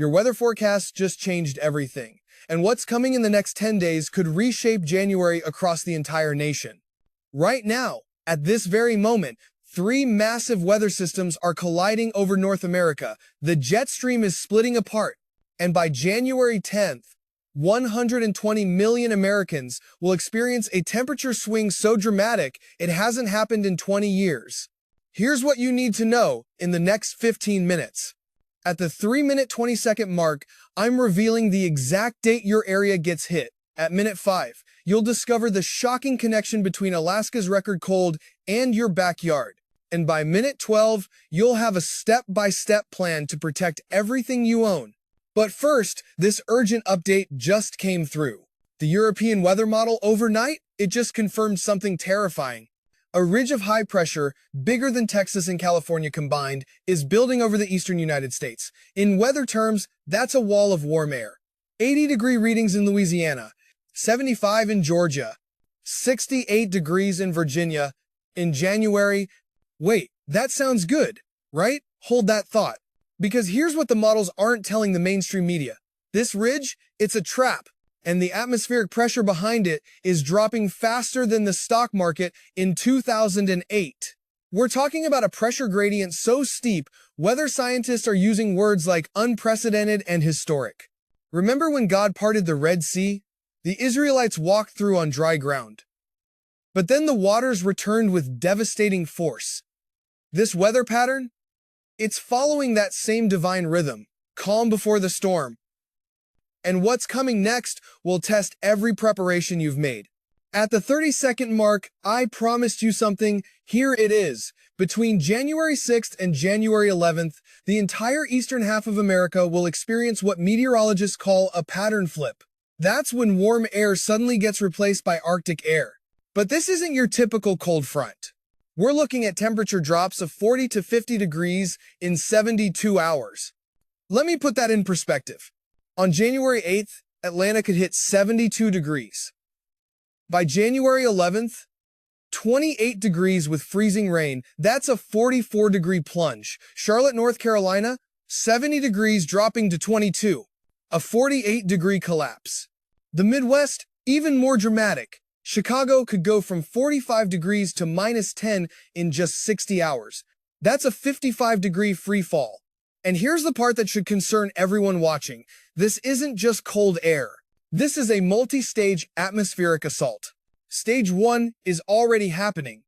Your weather forecast just changed everything, and what's coming in the next 10 days could reshape January across the entire nation. Right now, at this very moment, three massive weather systems are colliding over North America. The jet stream is splitting apart, and by January 10th, 120 million Americans will experience a temperature swing so dramatic it hasn't happened in 20 years. Here's what you need to know in the next 15 minutes. At the 3-minute 20-second mark, I'm revealing the exact date your area gets hit. At minute 5, you'll discover the shocking connection between Alaska's record cold and your backyard. And by minute 12, you'll have a step-by-step plan to protect everything you own. But first, this urgent update just came through. The European weather model overnight, it just confirmed something terrifying. A ridge of high pressure, bigger than Texas and California combined, is building over the eastern United States. In weather terms, that's a wall of warm air. 80-degree readings in Louisiana, 75 in Georgia, 68 degrees in Virginia. In January, wait, that sounds good, right? Hold that thought. Because here's what the models aren't telling the mainstream media. This ridge, it's a trap, and the atmospheric pressure behind it is dropping faster than the stock market in 2008. We're talking about a pressure gradient so steep, weather scientists are using words like unprecedented and historic. Remember when God parted the Red Sea? The Israelites walked through on dry ground. But then the waters returned with devastating force. This weather pattern? It's following that same divine rhythm, calm before the storm. And what's coming next will test every preparation you've made. At the 30-second mark, I promised you something. Here it is. Between January 6th and January 11th, the entire eastern half of America will experience what meteorologists call a pattern flip. That's when warm air suddenly gets replaced by Arctic air. But this isn't your typical cold front. We're looking at temperature drops of 40 to 50 degrees in 72 hours. Let me put that in perspective. On January 8th, Atlanta could hit 72 degrees. By January 11th, 28 degrees with freezing rain. That's a 44-degree plunge. Charlotte, North Carolina, 70 degrees dropping to 22. A 48-degree collapse. The Midwest, even more dramatic. Chicago could go from 45 degrees to -10 in just 60 hours. That's a 55-degree free fall. And here's the part that should concern everyone watching. This isn't just cold air. This is a multi-stage atmospheric assault. Stage 1 is already happening.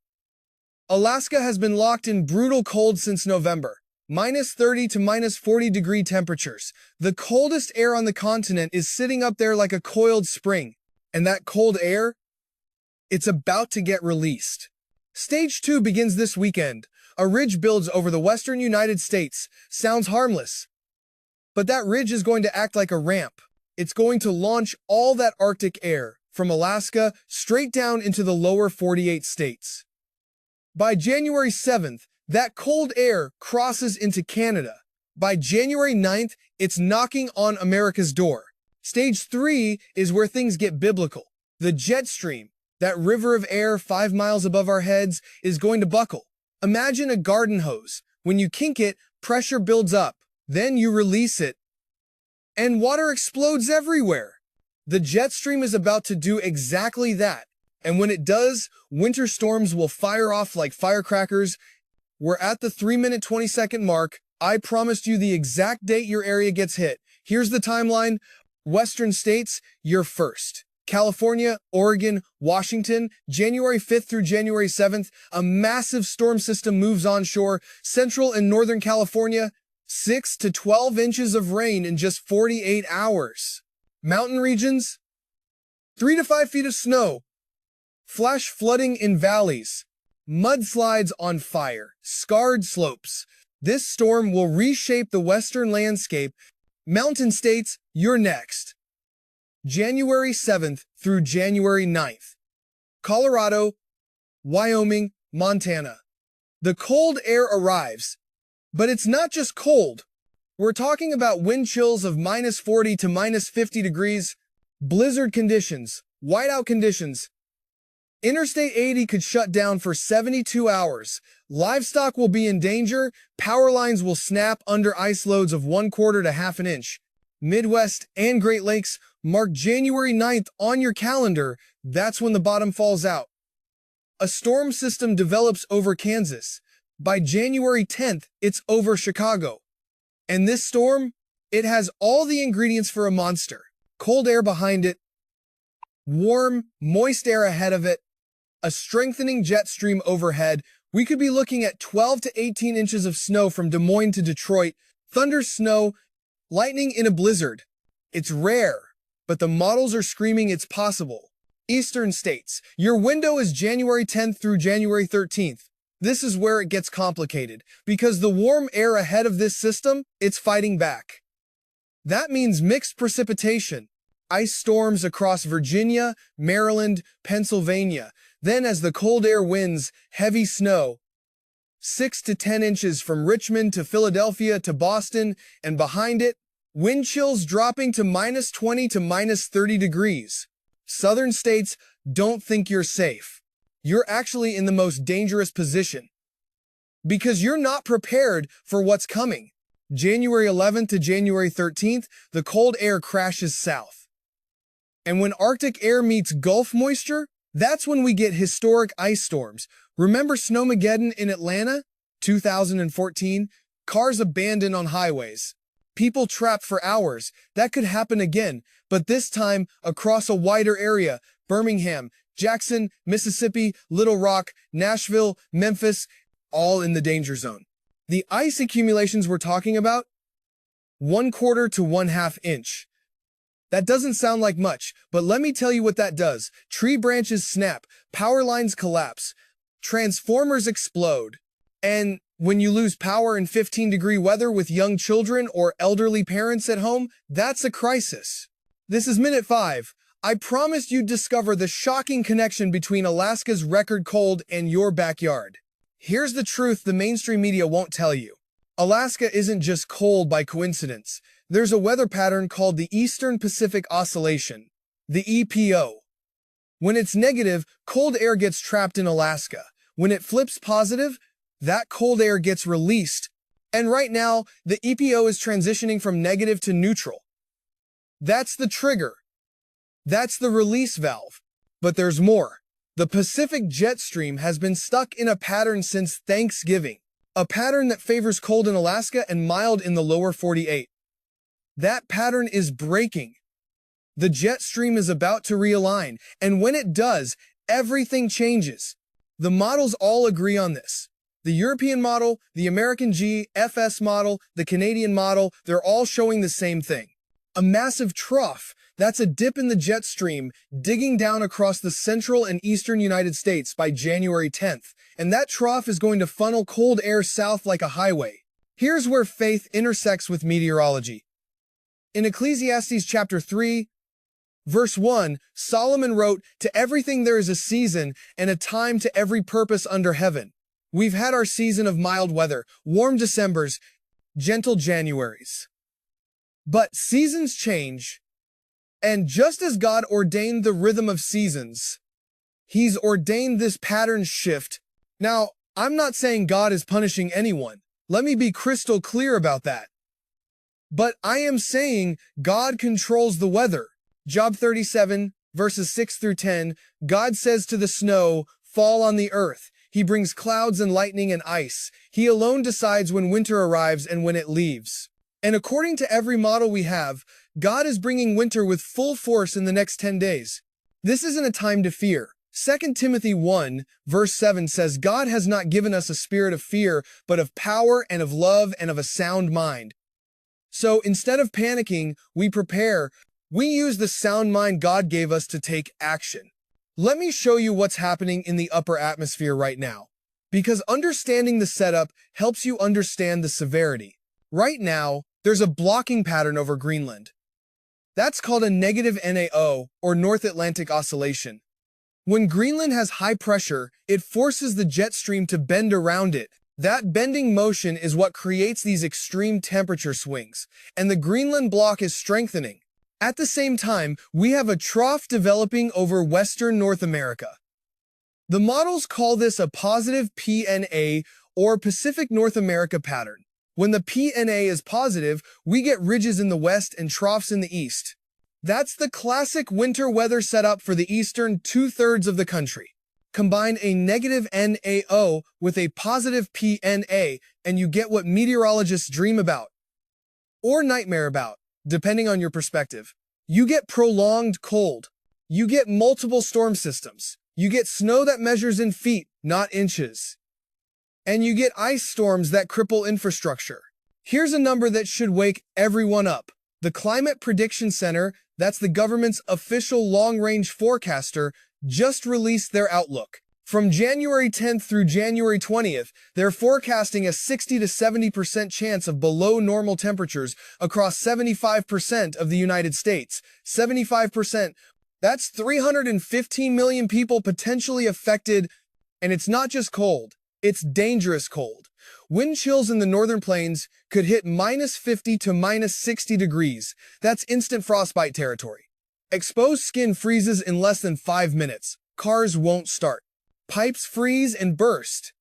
Alaska has been locked in brutal cold since November. -30 to -40 degree temperatures. The coldest air on the continent is sitting up there like a coiled spring. And that cold air? It's about to get released. Stage 2 begins this weekend. A ridge builds over the western United States. Sounds harmless. But that ridge is going to act like a ramp. It's going to launch all that Arctic air from Alaska straight down into the lower 48 states. By January 7th, that cold air crosses into Canada. By January 9th, it's knocking on America's door. Stage 3 is where things get biblical. The jet stream, that river of air 5 miles above our heads, is going to buckle. Imagine a garden hose. When you kink it, pressure builds up. Then you release it, and water explodes everywhere. The jet stream is about to do exactly that. And when it does, winter storms will fire off like firecrackers. We're at the 3-minute 20-second mark. I promised you the exact date your area gets hit. Here's the timeline. Western states, you're first. California, Oregon, Washington, January 5th through January 7th, a massive storm system moves onshore. Central and Northern California, 6 to 12 inches of rain in just 48 hours. Mountain regions, 3 to 5 feet of snow. Flash flooding in valleys. Mudslides on fire. Scarred slopes. This storm will reshape the western landscape. Mountain states, you're next. January 7th through January 9th. Colorado, Wyoming, Montana. The cold air arrives. But it's not just cold. We're talking about wind chills of -40 to -50 degrees, blizzard conditions, whiteout conditions. Interstate 80 could shut down for 72 hours. Livestock will be in danger, power lines will snap under ice loads of 1/4 to half an inch. Midwest and Great Lakes, mark January 9th on your calendar. That's when the bottom falls out. A storm system develops over Kansas. By January 10th, it's over Chicago. And this storm, it has all the ingredients for a monster. Cold air behind it, warm, moist air ahead of it, a strengthening jet stream overhead. We could be looking at 12 to 18 inches of snow from Des Moines to Detroit, thunder, snow, lightning in a blizzard. It's rare, but the models are screaming it's possible. Eastern states, your window is January 10th through January 13th. This is where it gets complicated, because the warm air ahead of this system, it's fighting back. That means mixed precipitation, ice storms across Virginia, Maryland, Pennsylvania. Then as the cold air wins, heavy snow, 6 to 10 inches from Richmond to Philadelphia to Boston, and behind it, wind chills dropping to -20 to -30 degrees. Southern states, don't think you're safe. You're actually in the most dangerous position because you're not prepared for what's coming. January 11th to January 13th, the cold air crashes south. And when Arctic air meets Gulf moisture, that's when we get historic ice storms. Remember Snowmageddon in Atlanta? 2014? Cars abandoned on highways. People trapped for hours. That could happen again, but this time across a wider area. Birmingham, Jackson, Mississippi, Little Rock, Nashville, Memphis, all in the danger zone. The ice accumulations we're talking about? 1/4 to 1/2 inch. That doesn't sound like much, but let me tell you what that does. Tree branches snap, power lines collapse, transformers explode. And when you lose power in 15-degree weather with young children or elderly parents at home, that's a crisis. This is Minute 5. I promised you'd discover the shocking connection between Alaska's record cold and your backyard. Here's the truth the mainstream media won't tell you. Alaska isn't just cold by coincidence. There's a weather pattern called the Eastern Pacific Oscillation, the EPO. When it's negative, cold air gets trapped in Alaska. When it flips positive, that cold air gets released. And right now, the EPO is transitioning from negative to neutral. That's the trigger. That's the release valve. But there's more. The Pacific jet stream has been stuck in a pattern since Thanksgiving, a pattern that favors cold in Alaska and mild in the lower 48. That pattern is breaking. The jet stream is about to realign, and when it does, everything changes. The models all agree on this. The European model, the American GFS model, the Canadian model, they're all showing the same thing. A massive trough. That's a dip in the jet stream digging down across the central and eastern United States by January 10th, and that trough is going to funnel cold air south like a highway. Here's where faith intersects with meteorology. In Ecclesiastes chapter 3, verse 1, Solomon wrote, "To everything there is a season and a time to every purpose under heaven." We've had our season of mild weather, warm Decembers, gentle Januaries. But seasons change, and just as God ordained the rhythm of seasons, He's ordained this pattern shift. Now, I'm not saying God is punishing anyone. Let me be crystal clear about that. But I am saying God controls the weather. Job 37, verses 6 through 10, God says to the snow, "Fall on the earth." He brings clouds and lightning and ice. He alone decides when winter arrives and when it leaves. And according to every model we have, God is bringing winter with full force in the next 10 days. This isn't a time to fear. 2 Timothy 1, verse 7 says, "God has not given us a spirit of fear, but of power and of love and of a sound mind." So instead of panicking, we prepare. We use the sound mind God gave us to take action. Let me show you what's happening in the upper atmosphere right now, because understanding the setup helps you understand the severity. Right now, there's a blocking pattern over Greenland. That's called a negative NAO, or North Atlantic Oscillation. When Greenland has high pressure, it forces the jet stream to bend around it. That bending motion is what creates these extreme temperature swings, and the Greenland block is strengthening. At the same time, we have a trough developing over Western North America. The models call this a positive PNA, or Pacific North America pattern. When the PNA is positive, we get ridges in the west and troughs in the east. That's the classic winter weather setup for the eastern two-thirds of the country. Combine a negative NAO with a positive PNA, and you get what meteorologists dream about, or nightmare about, depending on your perspective. You get prolonged cold. You get multiple storm systems. You get snow that measures in feet, not inches. And you get ice storms that cripple infrastructure. Here's a number that should wake everyone up. The Climate Prediction Center, that's the government's official long-range forecaster, just released their outlook. From January 10th through January 20th, they're forecasting a 60 to 70% chance of below normal temperatures across 75% of the United States. 75%, that's 315 million people potentially affected, and it's not just cold, it's dangerous cold. Wind chills in the northern plains could hit -50 to -60 degrees. That's instant frostbite territory. Exposed skin freezes in less than 5 minutes. Cars won't start. Pipes freeze and burst.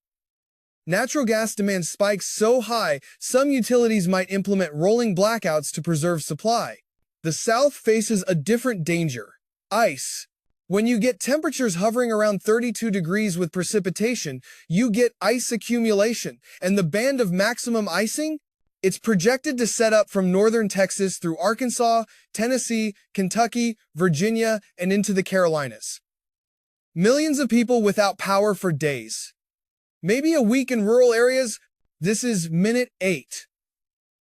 Natural gas demand spikes so high, some utilities might implement rolling blackouts to preserve supply. The South faces a different danger: ice. When you get temperatures hovering around 32 degrees with precipitation, you get ice accumulation, and the band of maximum icing? It's projected to set up from northern Texas through Arkansas, Tennessee, Kentucky, Virginia, and into the Carolinas. Millions of people without power for days. Maybe a week in rural areas. This is minute 8.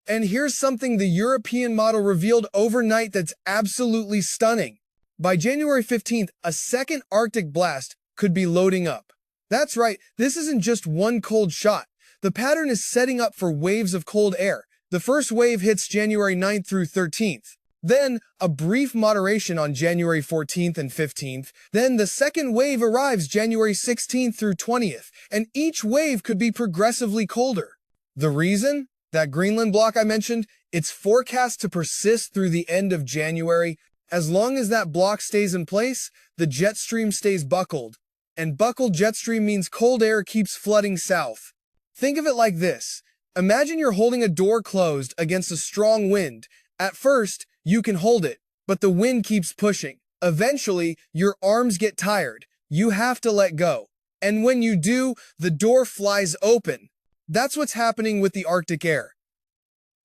And here's something the European model revealed overnight that's absolutely stunning. By January 15th, a second Arctic blast could be loading up. That's right, this isn't just one cold shot. The pattern is setting up for waves of cold air. The first wave hits January 9th through 13th. Then, a brief moderation on January 14th and 15th. Then, the second wave arrives January 16th through 20th, and each wave could be progressively colder. The reason? That Greenland block I mentioned, it's forecast to persist through the end of January. As long as that block stays in place, the jet stream stays buckled. And buckled jet stream means cold air keeps flooding south. Think of it like this. Imagine you're holding a door closed against a strong wind. At first, you can hold it, but the wind keeps pushing. Eventually, your arms get tired. You have to let go. And when you do, the door flies open. That's what's happening with the Arctic air.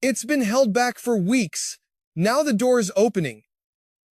It's been held back for weeks. Now the door is opening,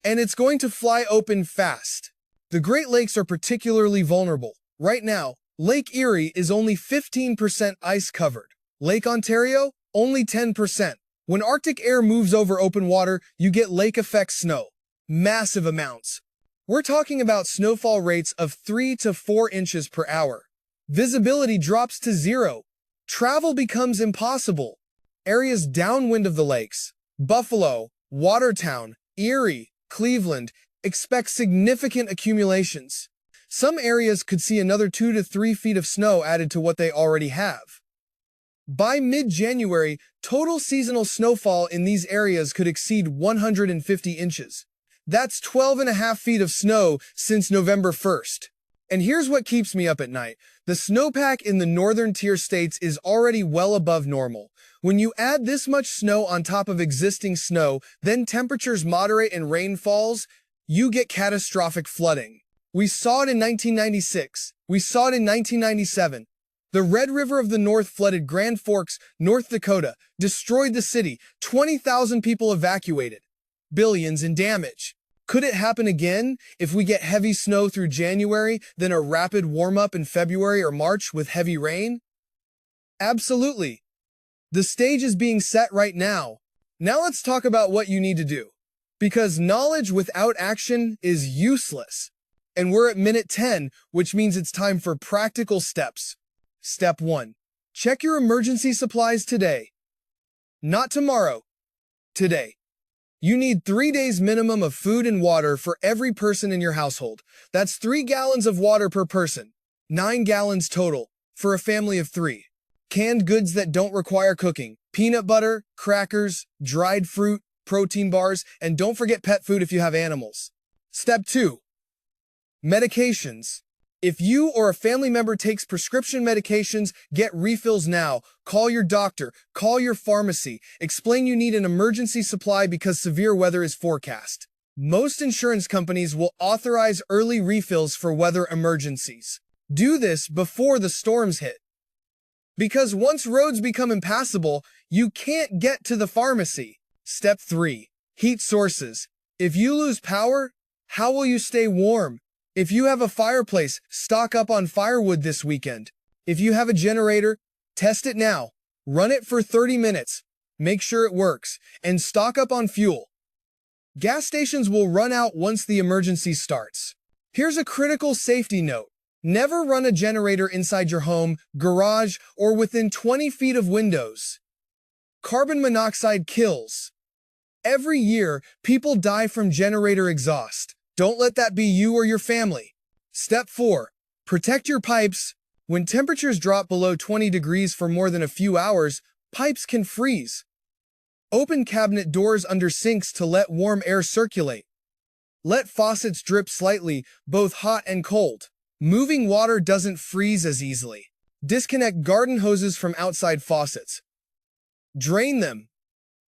and it's going to fly open fast. The Great Lakes are particularly vulnerable. Right now, Lake Erie is only 15% ice covered. Lake Ontario, only 10%. When Arctic air moves over open water, you get lake effect snow. Massive amounts. We're talking about snowfall rates of 3 to 4 inches per hour. Visibility drops to 0. Travel becomes impossible. Areas downwind of the lakes, Buffalo, Watertown, Erie, Cleveland, expect significant accumulations. Some areas could see another 2 to 3 feet of snow added to what they already have. By mid-January, total seasonal snowfall in these areas could exceed 150 inches. That's 12.5 feet of snow since November 1st. And here's what keeps me up at night. The snowpack in the northern tier states is already well above normal. When you add this much snow on top of existing snow, then temperatures moderate and rain falls, you get catastrophic flooding. We saw it in 1996. We saw it in 1997. The Red River of the North flooded Grand Forks, North Dakota, destroyed the city, 20,000 people evacuated. Billions in damage. Could it happen again if we get heavy snow through January, then a rapid warm-up in February or March with heavy rain? Absolutely. The stage is being set right now. Now let's talk about what you need to do. Because knowledge without action is useless. And we're at minute 10, which means it's time for practical steps. Step 1. Check your emergency supplies today. Not tomorrow. Today. You need 3 days minimum of food and water for every person in your household. That's 3 gallons of water per person. 9 gallons total for a family of 3. Canned goods that don't require cooking. Peanut butter, crackers, dried fruit, protein bars, and don't forget pet food if you have animals. Step 2. Medications. If you or a family member takes prescription medications, get refills now. Call your doctor, call your pharmacy, explain you need an emergency supply because severe weather is forecast. Most insurance companies will authorize early refills for weather emergencies. Do this before the storms hit. Because once roads become impassable, you can't get to the pharmacy. Step 3. Heat sources. If you lose power, how will you stay warm? If you have a fireplace, stock up on firewood this weekend. If you have a generator, test it now. Run it for 30 minutes. Make sure it works. And stock up on fuel. Gas stations will run out once the emergency starts. Here's a critical safety note. Never run a generator inside your home, garage, or within 20 feet of windows. Carbon monoxide kills. Every year, people die from generator exhaust. Don't let that be you or your family. Step 4. Protect your pipes. When temperatures drop below 20 degrees for more than a few hours, pipes can freeze. Open cabinet doors under sinks to let warm air circulate. Let faucets drip slightly, both hot and cold. Moving water doesn't freeze as easily. Disconnect garden hoses from outside faucets. Drain them.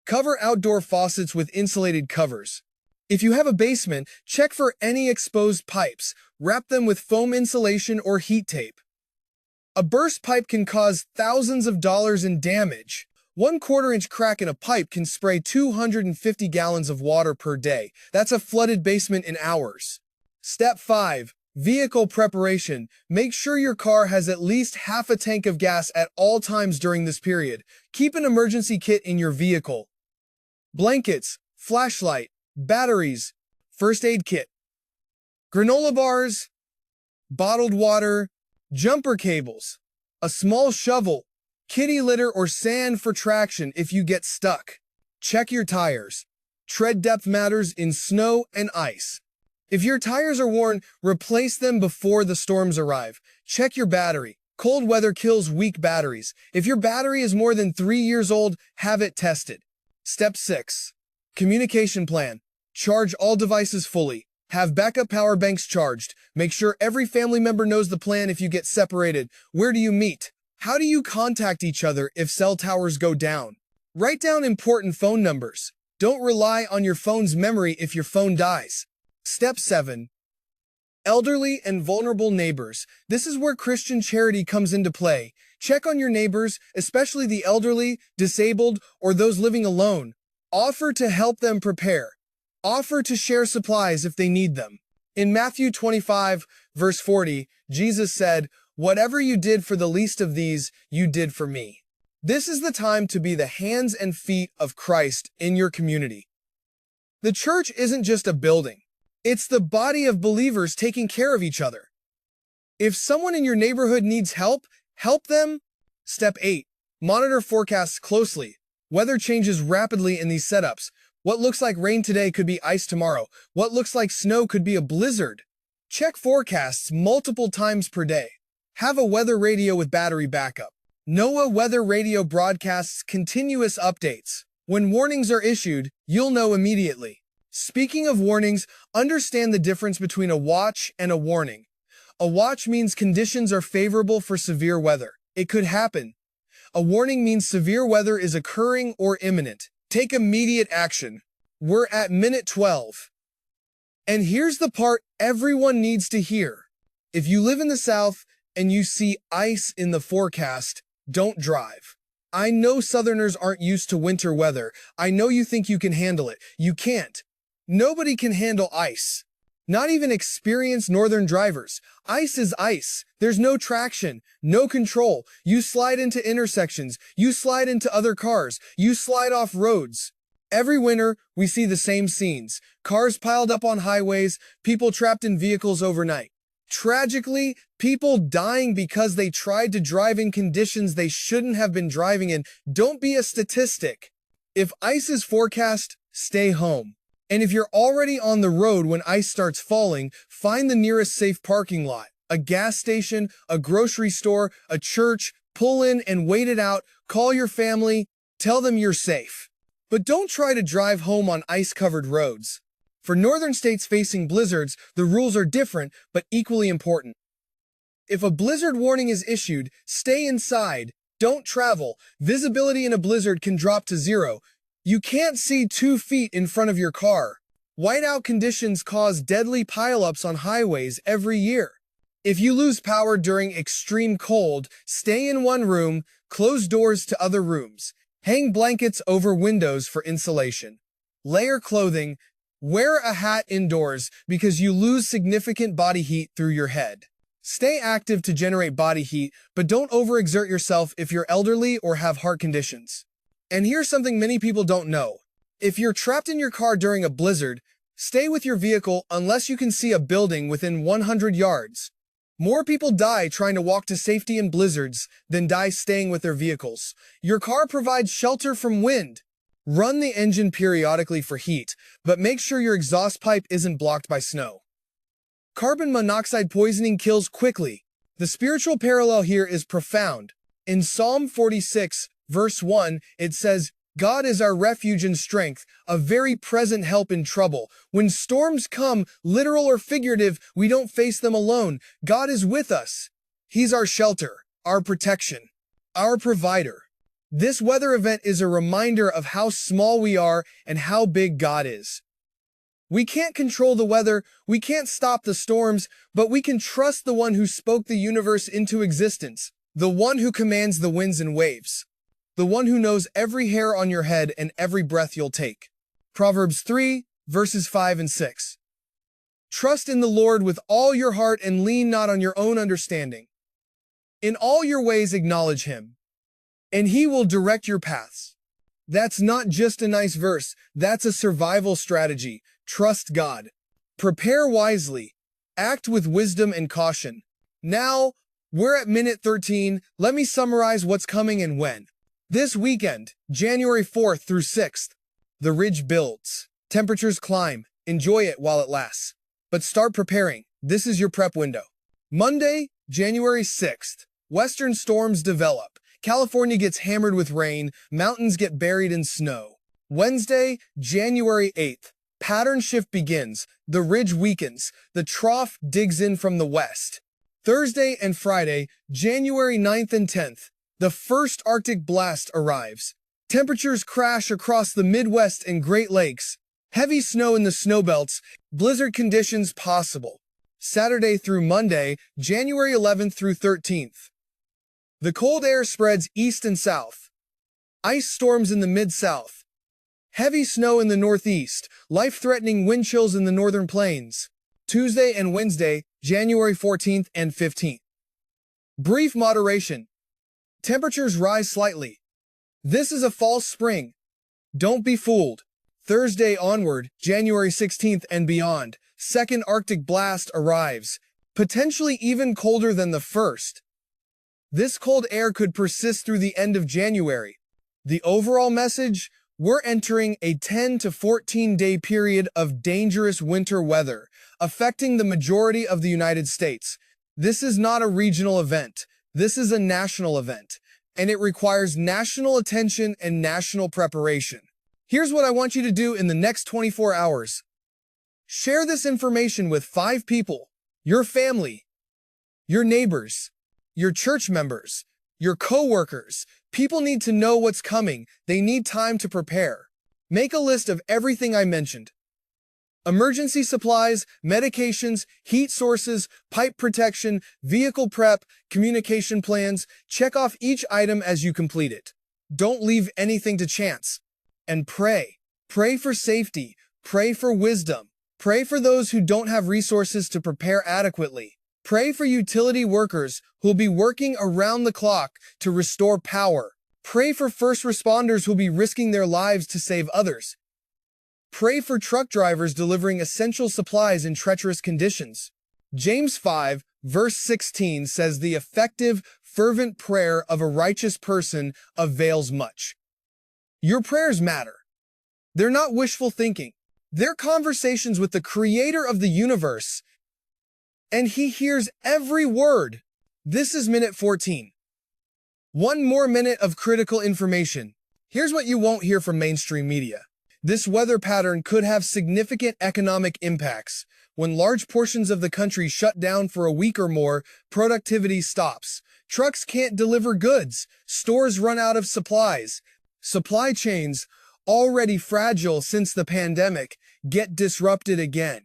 Cover outdoor faucets with insulated covers. If you have a basement, check for any exposed pipes. Wrap them with foam insulation or heat tape. A burst pipe can cause thousands of dollars in damage. 1/4-inch crack in a pipe can spray 250 gallons of water per day. That's a flooded basement in hours. Step 5. Vehicle preparation. Make sure your car has at least half a tank of gas at all times during this period. Keep an emergency kit in your vehicle. Blankets, flashlight, batteries, first aid kit, granola bars, bottled water, jumper cables, a small shovel, kitty litter or sand for traction if you get stuck. Check your tires. Tread depth matters in snow and ice. If your tires are worn, replace them before the storms arrive. Check your battery. Cold weather kills weak batteries. If your battery is more than 3 years old, have it tested. Step 6. Communication plan. Charge all devices fully. Have backup power banks charged. Make sure every family member knows the plan if you get separated. Where do you meet? How do you contact each other if cell towers go down? Write down important phone numbers. Don't rely on your phone's memory if your phone dies. Step 7. Elderly and vulnerable neighbors. This is where Christian charity comes into play. Check on your neighbors, especially the elderly, disabled, or those living alone. Offer to help them prepare. Offer to share supplies if they need them. In Matthew 25, verse 40, Jesus said, "Whatever you did for the least of these, you did for me." This is the time to be the hands and feet of Christ in your community. The church isn't just a building. It's the body of believers taking care of each other. If someone in your neighborhood needs help, help them. Step 8. Monitor forecasts closely. Weather changes rapidly in these setups. What looks like rain today could be ice tomorrow. What looks like snow could be a blizzard. Check forecasts multiple times per day. Have a weather radio with battery backup. NOAA weather radio broadcasts continuous updates. When warnings are issued, you'll know immediately. Speaking of warnings, understand the difference between a watch and a warning. A watch means conditions are favorable for severe weather. It could happen. A warning means severe weather is occurring or imminent. Take immediate action. We're at minute 12. And here's the part everyone needs to hear. If you live in the South and you see ice in the forecast, don't drive. I know Southerners aren't used to winter weather. I know you think you can handle it. You can't. Nobody can handle ice. Not even experienced northern drivers. Ice is ice. There's no traction, no control. You slide into intersections. You slide into other cars. You slide off roads. Every winter, we see the same scenes. Cars piled up on highways, people trapped in vehicles overnight. Tragically, people dying because they tried to drive in conditions they shouldn't have been driving in. Don't be a statistic. If ice is forecast, stay home. And if you're already on the road when ice starts falling, find the nearest safe parking lot. A gas station, a grocery store, a church. Pull in and wait it out. Call your family. Tell them you're safe. But don't try to drive home on ice-covered roads. For northern states facing blizzards, the rules are different but equally important. If a blizzard warning is issued, stay inside, don't travel. Visibility in a blizzard can drop to 0. You can't see 2 feet in front of your car. Whiteout conditions cause deadly pileups on highways every year. If you lose power during extreme cold, stay in one room, close doors to other rooms. Hang blankets over windows for insulation. Layer clothing. Wear a hat indoors because you lose significant body heat through your head. Stay active to generate body heat, but don't overexert yourself if you're elderly or have heart conditions. And here's something many people don't know. If you're trapped in your car during a blizzard, stay with your vehicle unless you can see a building within 100 yards. More people die trying to walk to safety in blizzards than die staying with their vehicles. Your car provides shelter from wind. Run the engine periodically for heat, but make sure your exhaust pipe isn't blocked by snow. Carbon monoxide poisoning kills quickly. The spiritual parallel here is profound. In Psalm 46, verse 1, it says, God is our refuge and strength, a very present help in trouble. When storms come, literal or figurative, we don't face them alone. God is with us. He's our shelter, our protection, our provider. This weather event is a reminder of how small we are and how big God is. We can't control the weather, we can't stop the storms, but we can trust the one who spoke the universe into existence, the one who commands the winds and waves, the one who knows every hair on your head and every breath you'll take. Proverbs 3, verses 5 and 6. Trust in the Lord with all your heart and lean not on your own understanding. In all your ways acknowledge him, and he will direct your paths. That's not just a nice verse, that's a survival strategy. Trust God. Prepare wisely. Act with wisdom and caution. Now, we're at minute 13. Let me summarize what's coming and when. This weekend, January 4th through 6th, the ridge builds. Temperatures climb. Enjoy it while it lasts. But start preparing. This is your prep window. Monday, January 6th, western storms develop. California gets hammered with rain, mountains get buried in snow. Wednesday, January 8th, pattern shift begins, the ridge weakens, the trough digs in from the west. Thursday and Friday, January 9th and 10th, the first Arctic blast arrives. Temperatures crash across the Midwest and Great Lakes. Heavy snow in the snowbelts, blizzard conditions possible. Saturday through Monday, January 11th through 13th. The cold air spreads east and south. Ice storms in the mid-south. Heavy snow in the northeast. Life-threatening wind chills in the northern plains. Tuesday and Wednesday, January 14th and 15th. Brief moderation. Temperatures rise slightly. This is a false spring. Don't be fooled. Thursday onward, January 16th and beyond, second Arctic blast arrives, potentially even colder than the first. This cold air could persist through the end of January. The overall message? We're entering a 10 to 14-day period of dangerous winter weather, affecting the majority of the United States. This is not a regional event. This is a national event, and it requires national attention and national preparation. Here's what I want you to do in the next 24 hours. Share this information with 5 people, your family, your neighbors, your church members, your co-workers. People need to know what's coming. They need time to prepare. Make a list of everything I mentioned. Emergency supplies, medications, heat sources, pipe protection, vehicle prep, communication plans. Check off each item as you complete it. Don't leave anything to chance. And pray. Pray for safety. Pray for wisdom. Pray for those who don't have resources to prepare adequately. Pray for utility workers who will be working around the clock to restore power. Pray for first responders who will be risking their lives to save others. Pray for truck drivers delivering essential supplies in treacherous conditions. James 5, verse 16 says the effective, fervent prayer of a righteous person avails much. Your prayers matter. They're not wishful thinking. They're conversations with the creator of the universe, and he hears every word. This is minute 14. One more minute of critical information. Here's what you won't hear from mainstream media. This weather pattern could have significant economic impacts. When large portions of the country shut down for a week or more, productivity stops. Trucks can't deliver goods. Stores run out of supplies. Supply chains, already fragile since the pandemic, get disrupted again.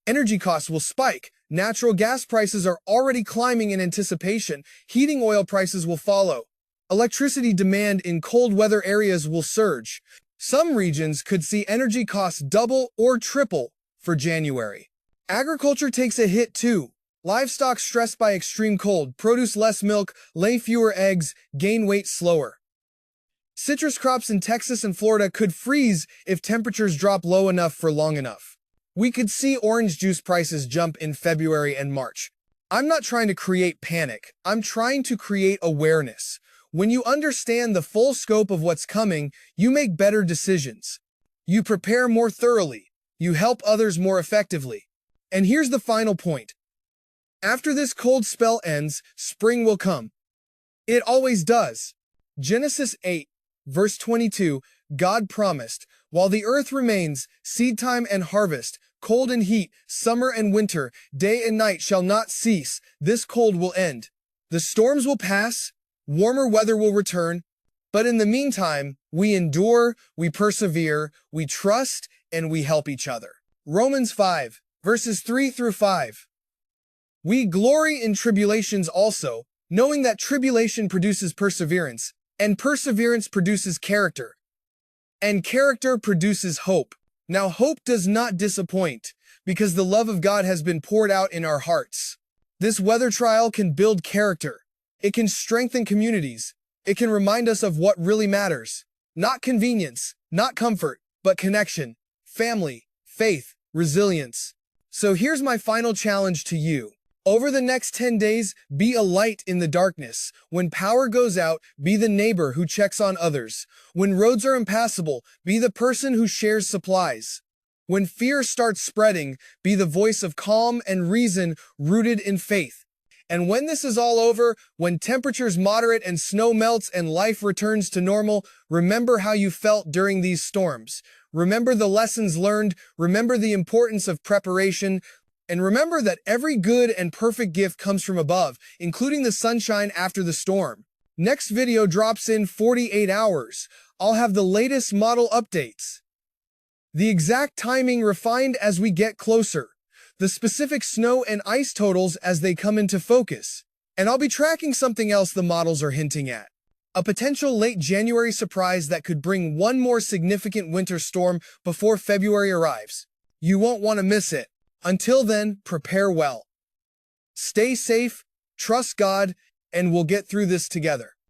Energy costs will spike. Natural gas prices are already climbing in anticipation. Heating oil prices will follow. Electricity demand in cold weather areas will surge. Some regions could see energy costs double or triple for January. Agriculture takes a hit too. Livestock stressed by extreme cold produce less milk, lay fewer eggs, gain weight slower. Citrus crops in Texas and Florida could freeze if temperatures drop low enough for long enough. We could see orange juice prices jump in February and March. I'm not trying to create panic. I'm trying to create awareness. When you understand the full scope of what's coming, you make better decisions. You prepare more thoroughly. You help others more effectively. And here's the final point. After this cold spell ends, spring will come. It always does. Genesis 8, verse 22, God promised, while the earth remains, seed time and harvest, cold and heat, summer and winter, day and night shall not cease. This cold will end. The storms will pass, warmer weather will return, but in the meantime, we endure, we persevere, we trust, and we help each other. Romans 5, verses 3 through 5. We glory in tribulations also, knowing that tribulation produces perseverance, and perseverance produces character, and character produces hope. Now hope does not disappoint, because the love of God has been poured out in our hearts. This weather trial can build character. It can strengthen communities. It can remind us of what really matters. Not convenience, not comfort, but connection, family, faith, resilience. So here's my final challenge to you. Over the next 10 days, be a light in the darkness. When power goes out, be the neighbor who checks on others. When roads are impassable, be the person who shares supplies. When fear starts spreading, be the voice of calm and reason rooted in faith. And when this is all over, when temperatures moderate and snow melts and life returns to normal, remember how you felt during these storms. Remember the lessons learned, remember the importance of preparation, and remember that every good and perfect gift comes from above, including the sunshine after the storm. Next video drops in 48 hours. I'll have the latest model updates. The exact timing refined as we get closer. The specific snow and ice totals as they come into focus. And I'll be tracking something else the models are hinting at. A potential late January surprise that could bring one more significant winter storm before February arrives. You won't want to miss it. Until then, prepare well. Stay safe, trust God, and we'll get through this together.